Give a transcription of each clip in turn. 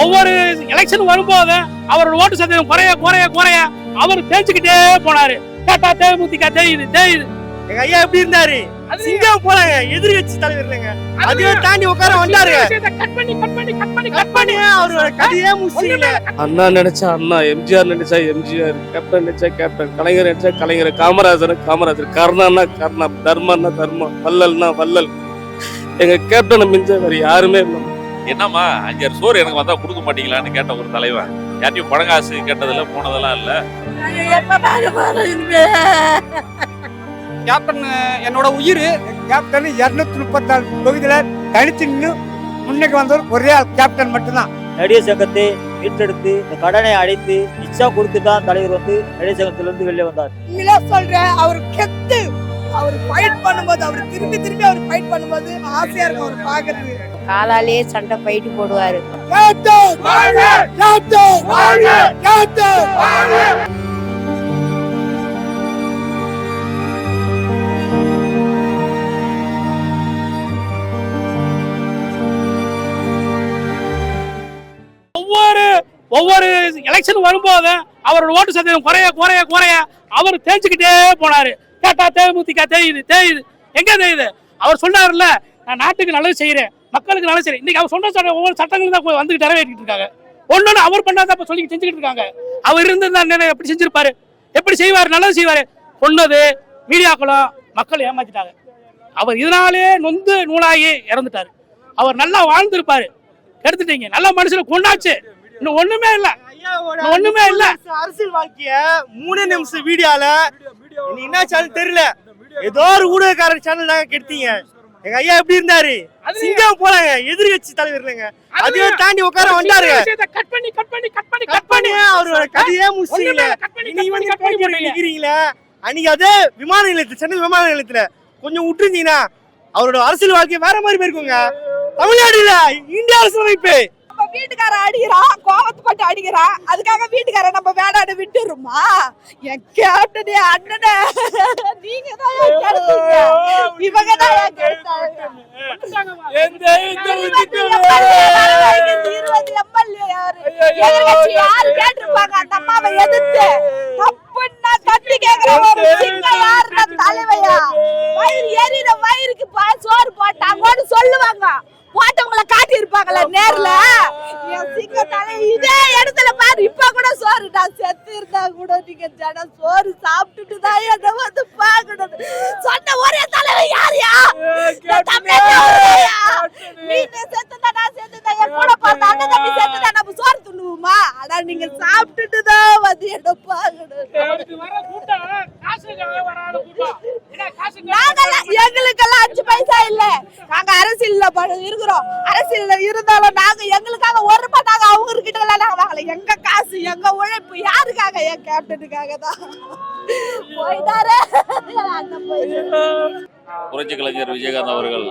ஒவ்வொரு எலெக்ஷன் வரும்போது அவரோட ஓட்டு சதவீதம் குறைய குறைய குறைய அவர் தேய்ச்சிக்கிட்டே போனாரு. கேட்டா தேமுதிக தேயுது. எங்க ஐயா எப்படி இருந்தாரு? சிங்கம் போலாங்க, எதிர்கட்சி தலைவர் இல்லைங்க. அதையும் தாண்டி உட்கார வந்தாரு. அவரோட கதையே முஸ்லீம். அண்ணா நினைச்சா அண்ணா, எம்ஜிஆர் நினைச்சா எம்ஜிஆர், கேப்டன் நினைச்சா கேப்டன், கலைஞர் நினைச்சா கலைஞர், காமராஜர், கருணான்னா கருணா, தர்மன்னா தர்மம், வள்ளல்னா வள்ளல். எங்க கேப்டனை மிஞ்ச வேற யாருமே இல்லை. என்னம்மா 5 சோறு எனக்கு வந்தா கொடுக்க மாட்டீங்களான்னு கேட்ட ஒரு தலைவன். யார்ட்டையும் பணங்காசு கேட்டதில்ல, போனதெல்லாம் இல்ல. கேப்டன் என்னோட உயிர். கேப்டன் 234 தொகுதியில தனித்து நின்று முன்னுக்கு வந்தவர் ஒரே கேப்டன் மட்டும்தான். நடிகர் சங்கத்தை மீட்டெடுத்து இந்த கடனை அடைத்து இச்சா கொடுத்து தான் தலைவர் வந்து நடிகர் சங்கத்திலிருந்து வெளியே வந்தார். சொல்றேன், அவர் கெத்து அவர் ஃபைட் பண்ணும்போது, அவர் திரும்பி அவர் ஃபைட் பண்ணும்போது ஆசையா இருக்கும் அவர் பாக்குறது. காலாலே சண்டை ஃபைட் போடுவாரு. ஒவ்வொரு எலெக்ஷன் வரும்போது அவரோட ஓட்டு சதவீதம் குறைய குறைய குறைய அவர் தேய்ச்சிக்கிட்டே போனாரு. கேட்டா தேமுதிக தேயுது. எங்க தேயுது? அவர் சொன்னார்ல, நான் நாட்டுக்கு நல்லது செய்யறேன், மக்களுக்கு நல்லது செய்யறேன். இன்னைக்கு அவர் சொன்ன ஒவ்வொரு சட்டங்களும் தான் வந்துட்டு நிறைவேற்றிட்டு இருக்காங்க. ஒன்னொன்னு அவர் பண்ணாதான் சொல்லி செஞ்சுக்கிட்டு இருக்காங்க. அவர் இருந்திருந்தா எப்படி செஞ்சிருப்பாரு? எப்படி செய்வாரு? நல்லது செய்வாரு. சொன்னது மீடியாக்களும் மக்கள் ஏமாத்திட்டாங்க. அவர் இதனாலே நொந்து நூலாகி இறந்துட்டாரு. அவர் நல்லா வாழ்ந்திருப்பாரு, கெடுத்துட்டீங்க. நல்ல மனுஷனை கொண்டாச்சு, இன்னும் ஒண்ணுமே இல்ல. அரசியல் வாழ்க்கைய 3 நிமிஷம் வீடியோல என்ன சேனல் தெரியல, ஏதோ ஒரு ஊடகக்காரர் சேனல் தாங்க கெடுத்தீங்க. எங்க ஐயா எப்படி இருந்தாரு? சிங்கம் போலாங்க, எதிர்கட்சி தலைவர் இல்லைங்க. அதையும் தாண்டி உட்கார வந்தாரு. அவரோட கதையே முஸ்லீம். நிக்கிறீங்களா? அன்னைக்கு அதே விமான நிலையத்துல, சென்னை விமான நிலையத்துல கொஞ்சம் விட்டுருந்தீங்கன்னா அவரோட அரசியல் வாழ்க்கை வேற மாதிரி போயிருக்குங்க. தமிழ்நாடு இல்ல, இந்திய அரசியலமைப்பு. வீட்டுக்கார அடிக்கிறான், கோவத்துப்பட்டு அடிக்கிறான், அதுக்காக வீட்டுக்கார நம்ம வேடாடு விட்டுருமா? என் கேப்டனே அண்ணனே, நீங்க தான் கெடுத்தீங்க, இவங்க தான் கெடுத்தாங்க. 20 எம்எல்ஏ யாரு கேட்டிருப்பாங்க அந்த அம்மாவை எதிர்த்து? தப்புன்னா தட்டி கேக்குற ஒரு சிங்க யாருன்னா தலைவையா? வயிறு எரியிற வயிறுக்கு சோறு போட்டாங்கன்னு சொல்லுவாங்க. போட்டவங்களை காட்டி இருப்பாங்கல்ல நேர்ல. என் சிங்க தலை இதே இடத்துல பாரு, இப்ப கூட சோறு நான் செத்து இருந்தா கூட நீங்க ஜன சோறு சாப்பிட்டுட்டு தான் என்ன வந்து பாக்கணும். சொன்ன ஒரே தலைவர் யாரையா? நீ செத்துதான், நான் செத்துதான், என் கூட பார்த்த அண்ணன் தம்பி செத்துதான், நம்ம சோறு துண்ணுவோமா? ஆனா நீங்க சாப்பிட்டுட்டு தான் வந்து என்ன பாக்கணும். எங்களுக்கெல்லாம் 5 பைசா இல்ல. நாங்க அரசியல்ல இருக்கிறோம். அரசியல்ல இருந்தாலும் நாங்க எங்களுக்காக 1 ரூபாய் நாங்க அவங்க கிட்ட எல்லாம் நாங்க வாங்கல. எங்க காசு, எங்க உழைப்பு யாருக்காக? என் கேப்டனுக்காக தான். போயிட்டாரு புரட்சி கலைஞர் விஜயகாந்த் அவர்கள்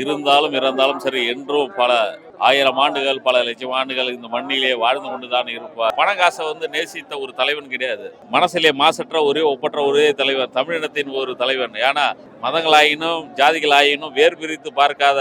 இருந்தாலும் இறந்தாலும் சரி, என்றும் பல 1000 ஆண்டுகள், பல லட்சம் ஆண்டுகள் இந்த மண்ணிலே வாழ்ந்து கொண்டுதான் இருப்பார். பணங்காசை நேசித்த ஒரு தலைவன் கிடையாது. மனசிலே மாசற்ற ஒப்பற்ற ஒரே தலைவர், தமிழினத்தின் ஒரு தலைவன். ஏன்னா மதங்களாயினும் ஜாதிகளாயினும் வேர் பிரித்து பார்க்காத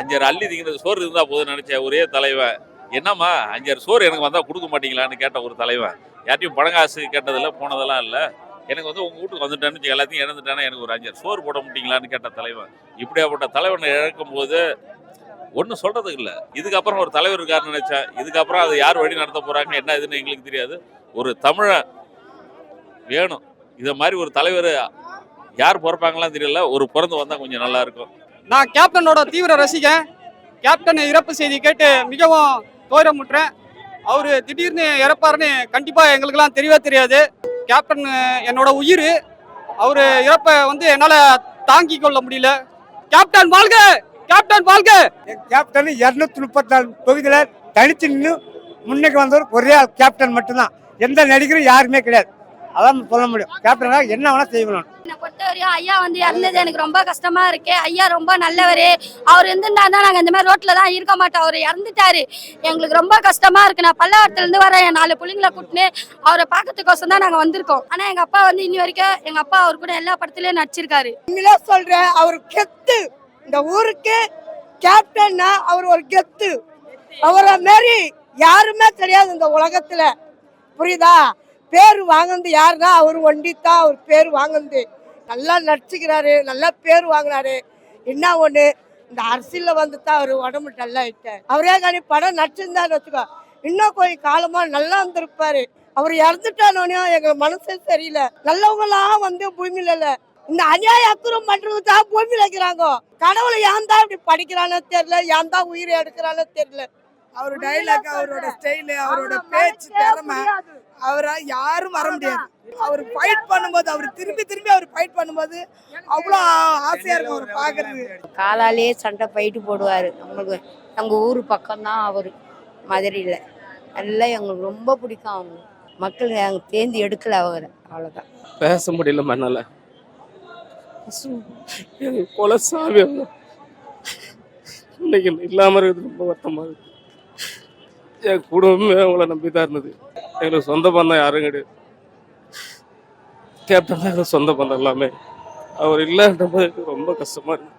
5 அள்ளி திங்கிற சோறு இருந்தா போதும் நினைச்ச ஒரே தலைவன். என்னம்மா 5 சோறு எனக்கு வந்தா கொடுக்க மாட்டீங்களான்னு கேட்ட ஒரு தலைவன். யார்ட்டையும் பணங்காசு கேட்டதில்ல, போனதெல்லாம் இல்லை. எனக்கு உங்க வீட்டுக்கு வந்துட்டேன்னு எல்லாத்தையும் இறந்துட்டேன்னா எனக்கு ஒரு 5 சோறு போட மாட்டீங்களான்னு கேட்ட தலைவன். இப்படியாப்பட்ட தலைவனை இழக்கும் போது ஒன்றும் சொல்றதுக்கு இல்லை. இதுக்கப்புறம் ஒரு தலைவர் இருக்காருன்னு நினைச்சேன். இதுக்கப்புறம் அது யார் வழி நடத்த போறாங்க என்ன இதுன்னு எங்களுக்கு தெரியாது. ஒரு தமிழன் வேணும். இதை மாதிரி ஒரு தலைவர் யார் பிறப்பாங்களாம் தெரியல. ஒரு பிறந்து வந்தா கொஞ்சம் நல்லா இருக்கும். நான் கேப்டனோட தீவிர ரசிகன். கேப்டன் இறப்பு செய்தி கேட்டு மிகவும் துயரமுற்றேன். அவரு திடீர்னு இறப்பாருன்னு கண்டிப்பா எங்களுக்கெல்லாம் தெரியவே தெரியாது. கேப்டன் என்னோட உயிர். அவரு இறப்பை என்னால தாங்கி கொள்ள முடியல. கேப்டன் வாழ்க, கேப்டன் வாழ்க. கேப்டன் 234 தொகுதியில தனித்து நின்று முன்னுக்கு வந்தவர் ஒரே கேப்டன் மட்டும்தான். எந்த நடிகரும் யாருமே கிடையாது. அதான் சொல்ல முடியும். கேப்டனுக்காக என்ன வேணா செய்யணும். என்னை பொறுத்தவரையும் ஐயா வந்து இறந்தது எனக்கு ரொம்ப கஷ்டமா இருக்கு. ஐயா ரொம்ப நல்லவர். அவர் இருந்திருந்தா தான் நாங்கள் இந்த மாதிரி ரோட்ல தான் இருக்க மாட்டோம். அவர் இறந்துட்டாரு, எங்களுக்கு ரொம்ப கஷ்டமா இருக்கு. நான் பல்லவரத்துல இருந்து வரேன், என் 4 பிள்ளைங்களை கூட்டினு அவரை பார்க்கறதுக்கோசம் தான் நாங்கள் வந்திருக்கோம். ஆனா எங்க அப்பா வந்து இன்னி வரைக்கும் எங்க அப்பா அவர் கூட எல்லா படத்துலயும் நடிச்சிருக்காரு. உண்மையிலே சொல்றேன், அவர் கெத்து. இந்த ஊருக்கு கேப்டன்னா அவர் ஒரு கெத்து. அவரை மாரி யாருமே தெரியாது இந்த உலகத்துல, புரியுதா? பேர் வாங்கினது யாருன்னா அவர் ஒண்டித்தான் அவர் பேர் வாங்கினது. நல்லா நடிச்சுக்கிறாரு, நல்லா பேர் வாங்கினாரு. என்ன ஒண்ணு, இந்த அரசியல்ல வந்துதான் அவர் உடம்பு நல்லா ஆயிட்டார். அவரே காணி படம் நடிச்சிருந்தாரு வச்சுக்கோ, இன்னும் கொஞ்சம் காலமா நல்லா இருந்திருப்பாரு. அவர் இறந்துட்டானோனையும் எங்க மனசே சரியில்லை. நல்லவங்க எல்லாம் வந்து பூமியில இல்ல, இந்த அநியாய அக்குறம் பண்றது தான் பூமியில இருக்கிறாங்க. கடவுளை ஏன் தான் இப்படி படிக்கிறானோ தெரியல, ஏன் தான் உயிரை எடுக்கிறானோ தெரியல. அவர் டைலாக், அவரோட ஸ்டைலு, அவரோட பேச்சு திறமை, அவரை யாரும் வர முடியாது. அவர் ஃபைட் பண்ணும்போது, அவர் திரும்பி திரும்பி அவர் ஃபைட் பண்ணும்போது அவ்வளோ ஆசையா இருக்கும் அவர் பாக்குறது. காலாலே சண்டை போயிட்டு போடுவாரு. நம்மளுக்கு எங்க ஊர் பக்கம்தான் அவரு, மதுரையில. எல்லாம் எங்களுக்கு ரொம்ப பிடிக்கும். அவங்க மக்கள் நாங்கள் தேர்ந்து எடுக்கல அவரை, அவ்வளோதான். பேச முடியல மண்ணால. கொலை சாமி இன்னைக்கு இல்லாம இருக்குது. ரொம்ப வருத்தமா இருக்கு. என் குடும்பமே அவங்கள நம்பிதான் இருந்தது. எங்களுக்கு சொந்த பந்தம் யாரும் கிடையாது. கேப்டன் தான் எங்களுக்கு சொந்த பந்தம் எல்லாமே. அவர் இல்லைன்றப்ப ரொம்ப கஷ்டமா இருக்கு.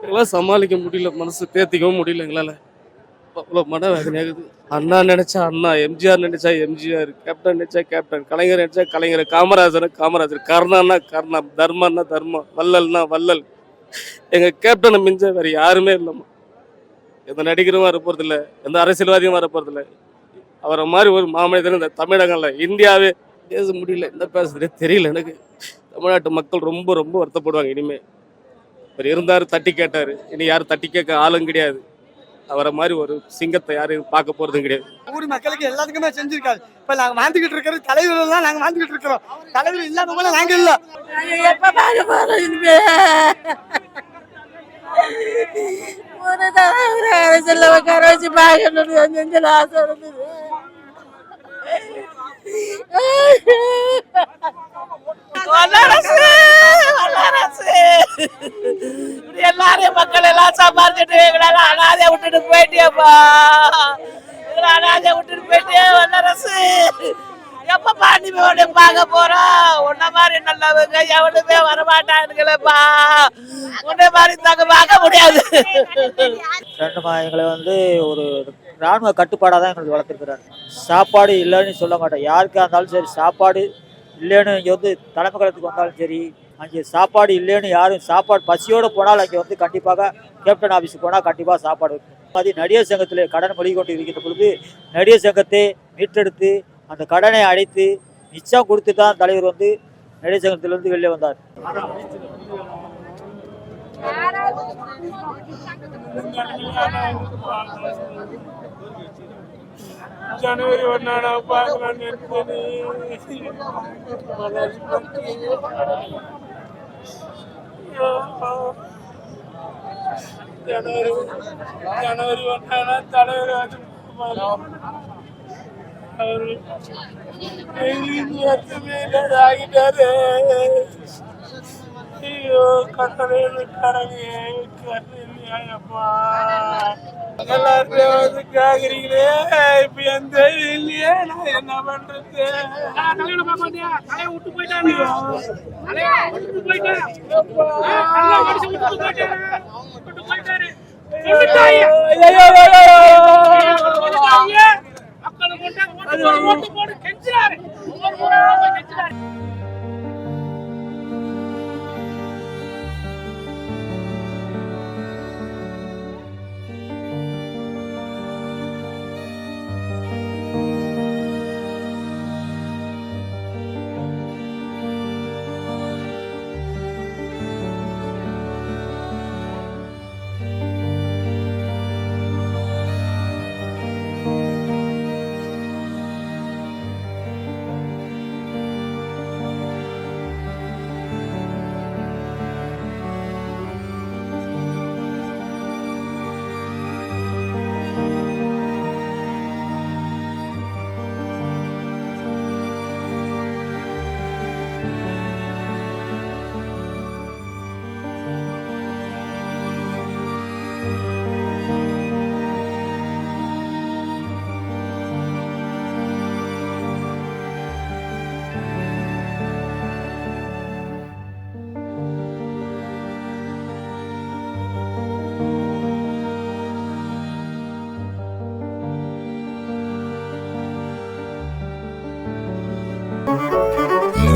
எங்களால் சமாளிக்க முடியல, மனசு தேர்த்திக்கவும் முடியல எங்களால. அவ்வளோ மன வேதனையாகுது. அண்ணா நினைச்சா அண்ணா, எம்ஜிஆர் நினைச்சா எம்ஜிஆர், கேப்டன் நினைச்சா கேப்டன், கலைஞர் நினைச்சா கலைஞர், காமராஜர் காமராஜர், கர்ணன்னா கர்ணம், தர்மன்னா தர்மம், வள்ளல்னா வள்ளல். எங்க கேப்டனை மிஞ்ச வேற யாருமே இல்லைம்மா. எந்த நடிகரும் வர போறதில்ல, எந்த அரசியல்வாதியும் வர போறதில்ல. அவரை மாதிரி ஒரு மாமனிதன் இந்த தமிழகம்ல, இந்தியாவே பேச முடியல. என்ன பேசுறதே தெரியல எனக்கு. தமிழ்நாட்டு மக்கள் ரொம்ப ரொம்ப வருத்தப்படுவாங்க. இனிமே அவர் இருந்தாரு, தட்டி கேட்டாரு. இனி யாரும் தட்டி கேட்க ஆளும் கிடையாது. அவரை மாதிரி ஒரு சிங்கத்தை யாரும் பார்க்க போறதும் கிடையாது. ஊர் மக்களுக்கு எல்லாத்துக்குமே செஞ்சிருக்காரு. இப்ப நாங்க வாழ்ந்துகிட்டு இருக்கிற தலைவர்கள் தான் நாங்க வாழ்ந்துகிட்டு இருக்கிறோம். தலைவர் இல்லாம போல நாங்க இல்ல. எப்ப பாக்க போறோம் இனிமே? ஒரு தடவை அரசியல்ல உட்கார வச்சு பார்க்கணும்னு ஆசை இருந்தது. எல்லாரையும் மக்கள் எல்லாம் சம்பாதிச்சுட்டு எங்களால அனாதைய விட்டுட்டு போயிட்டியப்பா. அனாதைய விட்டுட்டு போயிட்டே வல்லரசு. எப்ப பாண்டிமையோட பார்க்க போறோம்? உன்ன மாதிரி நல்லவங்க எவனுமே வரமாட்டானுங்களேப்பா. உன்ன மாதிரி தாங்க பார்க்க முடியாது. எங்களை வந்து ஒரு ராணுவ கட்டுப்பாடாக தான் எங்களுக்கு வளர்த்துருக்கிறார். சாப்பாடு இல்லைன்னு சொல்ல மாட்டோம். யாருக்கா இருந்தாலும் சரி, சாப்பாடு இல்லைன்னு இங்கே வந்து தலைமை கழகத்துக்கு வந்தாலும் சரி, அங்கே சாப்பாடு இல்லைன்னு யாரும் சாப்பாடு பசியோடு போனால் அங்கே வந்து கண்டிப்பாக கேப்டன் ஆஃபீஸுக்கு போனால் கண்டிப்பாக சாப்பாடு இருக்கும். அது நடிகர் சங்கத்தில் கடன் மொழி கொண்டு இருக்கின்ற பொழுது நடிகர் சங்கத்தை மீட்டெடுத்து அந்த கடனை அடைத்து மிச்சம் கொடுத்து தான் தலைவர் வந்து நடிகர் சங்கத்திலிருந்து வெளியே வந்தார். ஜனவரி 1 பார்க்கலாம். ஜனவரி 1 தலைவர் ஆகிட்டாரு. ஐயோ கட்டளை இல்லையாப்பா. எல்லாருமே வந்து கேக்குறீங்களே, இப்ப எந்த இல்லையே, நான் என்ன பண்றது? விட்டு போயிட்டாரு.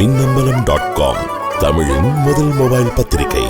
மின்னம்பலம்.com தமிழின் முதல் மொபைல் பத்திரிகை.